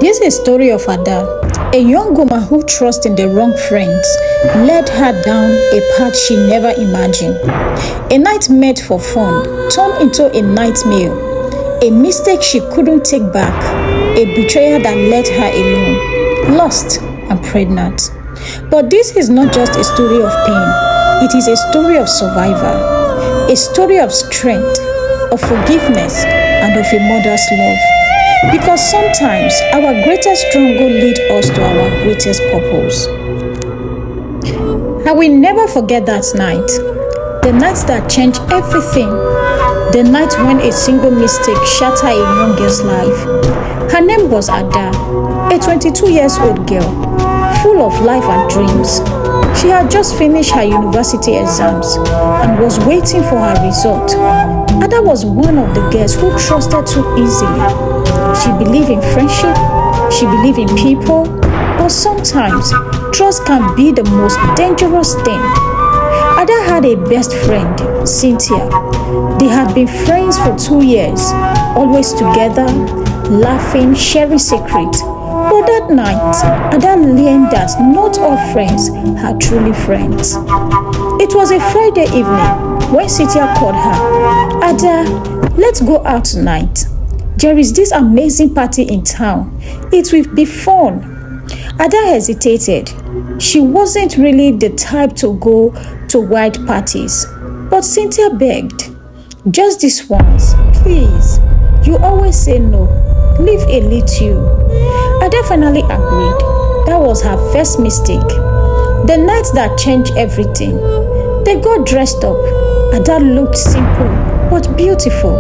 This is a story of Ada, a young woman who trusted in the wrong friends led her down a path she never imagined. A night meant for fun turned into a nightmare, a mistake she couldn't take back, a betrayal that left her alone, lost and pregnant. But this is not just a story of pain, it is a story of survival, a story of strength, of forgiveness, and of a mother's love. Because sometimes our greatest struggle leads us to our greatest purpose. I will never forget that night. The night that changed everything. The night when a single mistake shattered a young girl's life. Her name was Ada, a 22-year-old girl, full of life and dreams. She had just finished her university exams and was waiting for her result. Ada was one of the girls who trusted too easily. She believed in friendship, she believed in people, but sometimes trust can be the most dangerous thing. Ada had a best friend, Cynthia. They had been friends for 2 years, always together, laughing, sharing secrets. But that night, Ada learned that not all friends are truly friends. It was a Friday evening when Cynthia called her. Ada, let's go out tonight. There is this amazing party in town. It will be fun. Ada hesitated. She wasn't really the type to go to wild parties. But Cynthia begged. Just this once, please. You always say no. Leave a little. Ada finally agreed. That was her first mistake. The night that changed everything. They got dressed up. Ada looked simple but beautiful,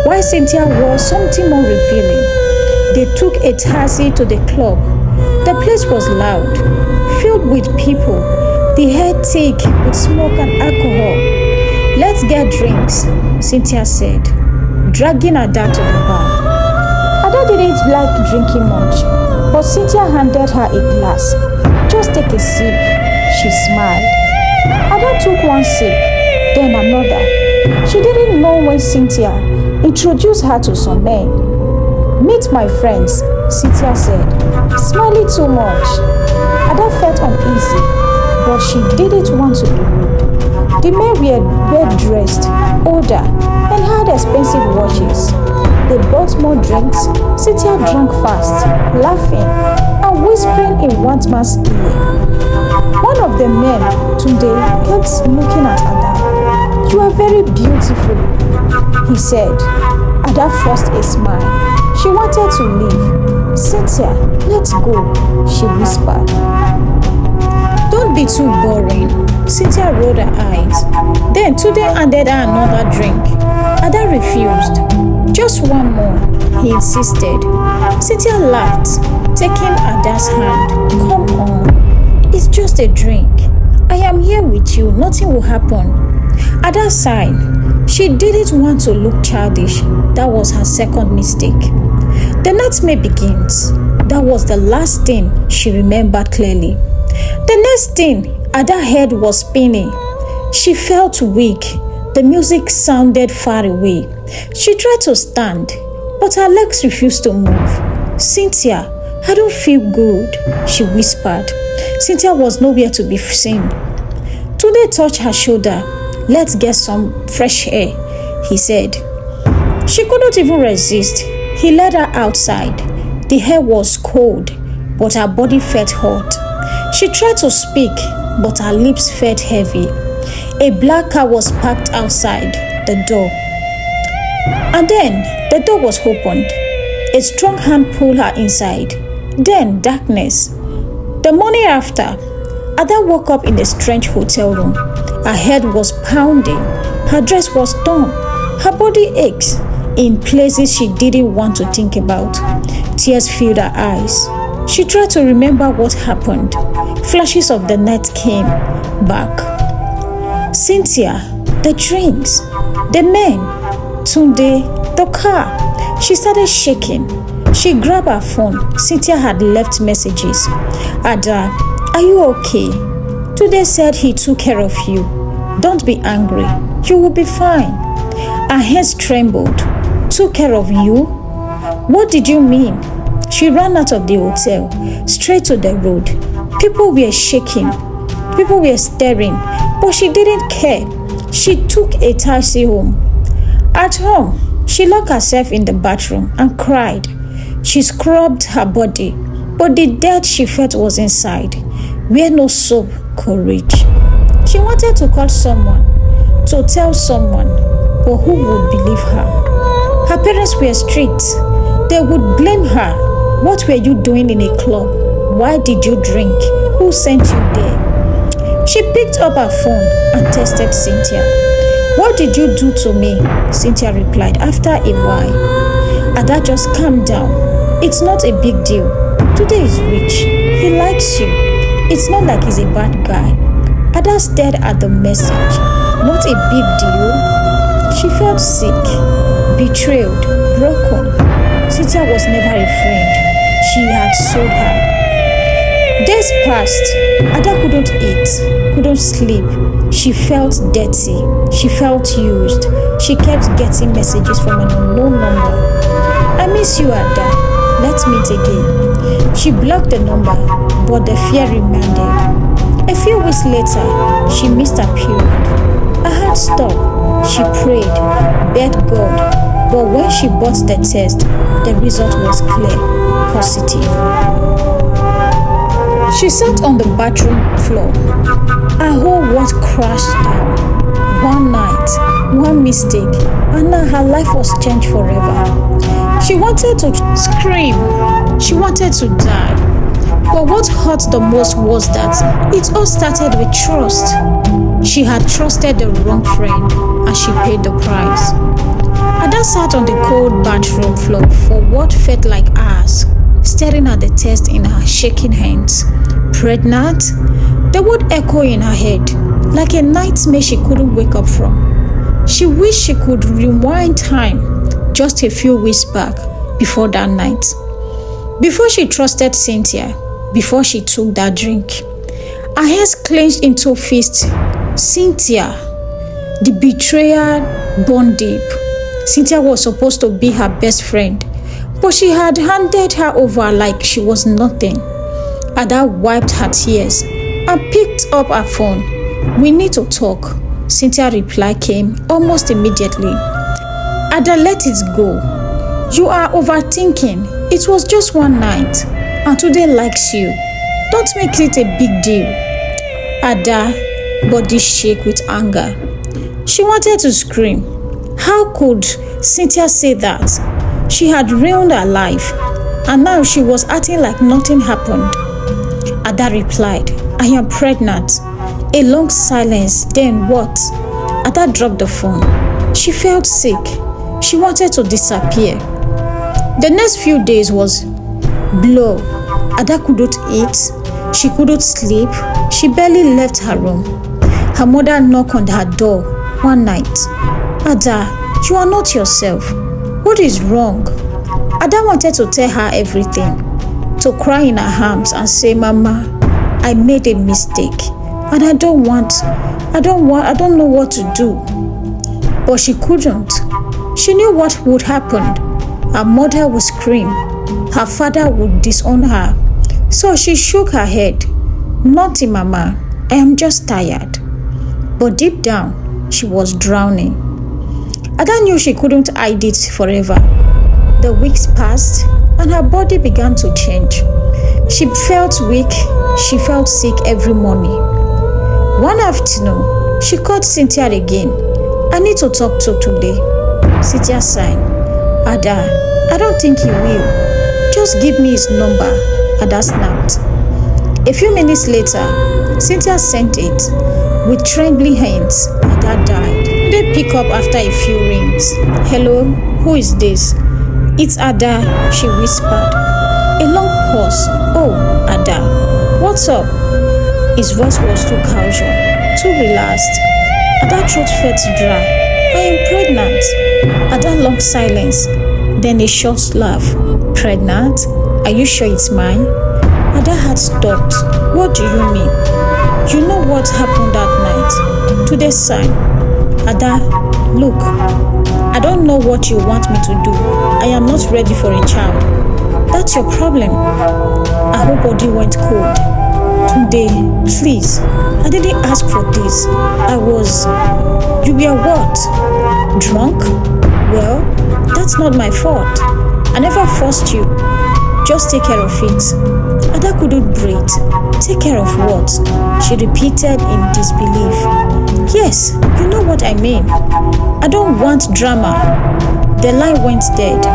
while Cynthia wore something more revealing. They took a taxi to the club. The place was loud, filled with people, the air thick with smoke and alcohol. Let's get drinks, Cynthia said, dragging Ada to the bar. Ada didn't like drinking much, but Cynthia handed her a glass. Just take a sip, she smiled. Ada took one sip, then another. She didn't know when Cynthia introduced her to some men. Meet my friends, Cynthia said, smiling too much. Ada felt uneasy, but she didn't want to be rude. The men were well-dressed, older, and had expensive watches. They bought more drinks. Cynthia drank fast, laughing and whispering in one man's ear. One of the men, Tunde, kept looking at Ada. You are very beautiful, he said. Ada forced a smile. She wanted to leave. Cynthia, let's go, she whispered. Don't be too boring. Cynthia rolled her eyes. Then Tunde handed her another drink. Ada refused. Just one more, he insisted. Cynthia laughed, taking Ada's hand. Come on, it's just a drink. I am here with you, nothing will happen. Ada sighed. She didn't want to look childish. That was her second mistake. The nightmare begins. That was the last thing she remembered clearly. The next thing Ada heard was spinning. She felt weak. The music sounded far away. She tried to stand, but her legs refused to move. Cynthia, I don't feel good, she whispered. Cynthia was nowhere to be seen. Tunde touched her shoulder. Let's get some fresh air, he said. She couldn't even resist. He led her outside. The air was cold, but her body felt hot. She tried to speak, but her lips felt heavy. A black car was parked outside the door. And then the door was opened. A strong hand pulled her inside. Then darkness. The morning after, Ada woke up in a strange hotel room. Her head was pounding. Her dress was torn. Her body ached in places she didn't want to think about. Tears filled her eyes. She tried to remember what happened. Flashes of the night came back. Cynthia, the drinks, the men, Tunde, the car. She started shaking. She grabbed her phone. Cynthia had left messages. Ada, are you okay? Tunde said he took care of you. Don't be angry. You will be fine. Her hands trembled. Took care of you? What did you mean? She ran out of the hotel, straight to the road. People were shaking. People were staring, but she didn't care. She took a taxi home. At home, she locked herself in the bathroom and cried. She scrubbed her body, but the dirt she felt was inside, where no soap could reach. She wanted to call someone, to tell someone, but who would believe her? Her parents were strict. They would blame her. What were you doing in a club? Why did you drink? Who sent you there? She picked up her phone and texted Cynthia. What did you do to me? Cynthia replied after a while. Ada, just calm down. It's not a big deal. Today is rich. He likes you. It's not like he's a bad guy. Ada stared at the message. Not a big deal. She felt sick, betrayed, broken. Cynthia was never a friend. She had sold her. Days passed. Ada couldn't eat, couldn't sleep. She felt dirty. She felt used. She kept getting messages from an unknown number. I miss you, Ada. Let's meet again. She blocked the number, but the fear remained. A few weeks later, she missed her period. Her heart stopped. She prayed, begged God, but when she bought the test, the result was clear, positive. She sat on the bathroom floor. Her whole world crashed down. One night, one mistake, and now her life was changed forever. She wanted to scream. She wanted to die. But what hurt the most was that it all started with trust. She had trusted the wrong friend, and she paid the price. Ada sat on the cold bathroom floor for what felt like hours, staring at the test in her shaking hands. Pregnant? The word echoed in her head, like a nightmare she couldn't wake up from. She wished she could rewind time just a few weeks back before that night. Before she trusted Cynthia, before she took that drink. Her hands clenched into fists. Cynthia, the betrayer, burned deep. Cynthia was supposed to be her best friend, but she had handed her over like she was nothing. Ada wiped her tears and picked up her phone. We need to talk. Cynthia's reply came almost immediately. Ada, let it go. You are overthinking. It was just one night, and today likes you. Don't make it a big deal. Ada, body shake with anger. She wanted to scream. How could Cynthia say that? She had ruined her life, and now she was acting like nothing happened. Ada replied, I am pregnant. A long silence. Then what? Ada dropped the phone. She felt sick. She wanted to disappear. The next few days was blow. Ada couldn't eat. She couldn't sleep. She barely left her room. Her mother knocked on her door one night. Ada, you are not yourself. What is wrong? Ada wanted to tell her everything, to cry in her arms and say, Mama, I made a mistake and I don't know what to do. But she couldn't. She knew what would happen. Her mother would scream. Her father would disown her. So she shook her head. Nothing, Mama. I am just tired. But deep down, she was drowning. Ada knew she couldn't hide it forever. The weeks passed and her body began to change. She felt weak. She felt sick every morning. One afternoon, she called Cynthia again. I need to talk to today. Cynthia sighed. Ada, I don't think he will. Just give me his number. Ada snapped. A few minutes later, Cynthia sent it. With trembling hands, Ada died. They pick up after a few rings. Hello, who is this? It's Ada, she whispered. A long pause. Oh, Ada, what's up? His voice was too casual, too relaxed. Ada's throat felt dry. I am pregnant. Ada long silence, then a short laugh. Pregnant? Are you sure it's mine? Ada had stopped. What do you mean? You know what happened that night? Today's sign. Ada, look. I don't know what you want me to do. I am not ready for a child. That's your problem. Her whole body went cold. Today, please, I didn't ask for this. You were what? Drunk? Well, that's not my fault. I never forced you. Just take care of it. Ada couldn't breathe. Take care of what? She repeated in disbelief. Yes, you know what I mean. I don't want drama. The line went dead.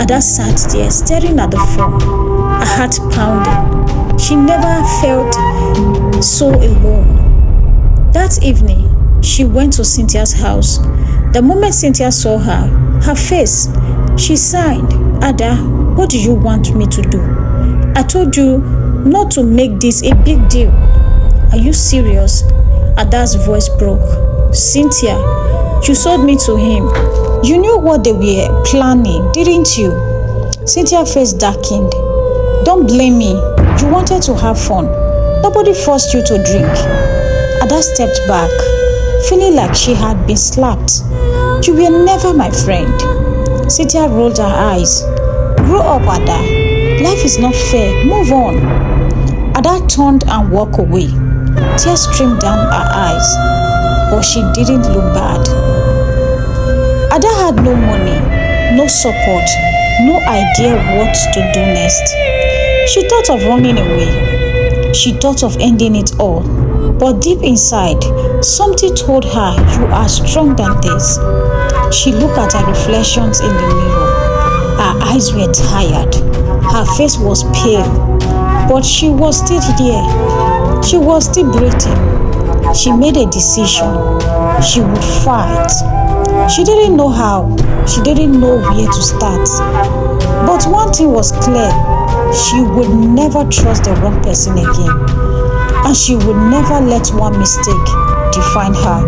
Ada sat there staring at the phone, her heart pounding. She never felt so alone. That evening, she went to Cynthia's house. The moment Cynthia saw her, her face, she sighed. Ada, what do you want me to do? I told you not to make this a big deal. Are you serious? Ada's voice broke. Cynthia, you sold me to him. You knew what they were planning, didn't you? Cynthia's face darkened. Don't blame me. You wanted to have fun. Nobody forced you to drink. Ada stepped back, feeling like she had been slapped. You were never my friend. Cynthia rolled her eyes. Grow up, Ada. Life is not fair. Move on. Ada turned and walked away. Tears streamed down her eyes, but she didn't look bad. Ada had no money, no support, no idea what to do next. She thought of running away. She thought of ending it all. But deep inside, something told her, you are strong than this. She looked at her reflections in the mirror. Her eyes were tired. Her face was pale. But she was still there. She was still breathing. She made a decision. She would fight. She didn't know how. She didn't know where to start. But one thing was clear. She would never trust the wrong person again. And she would never let one mistake define her.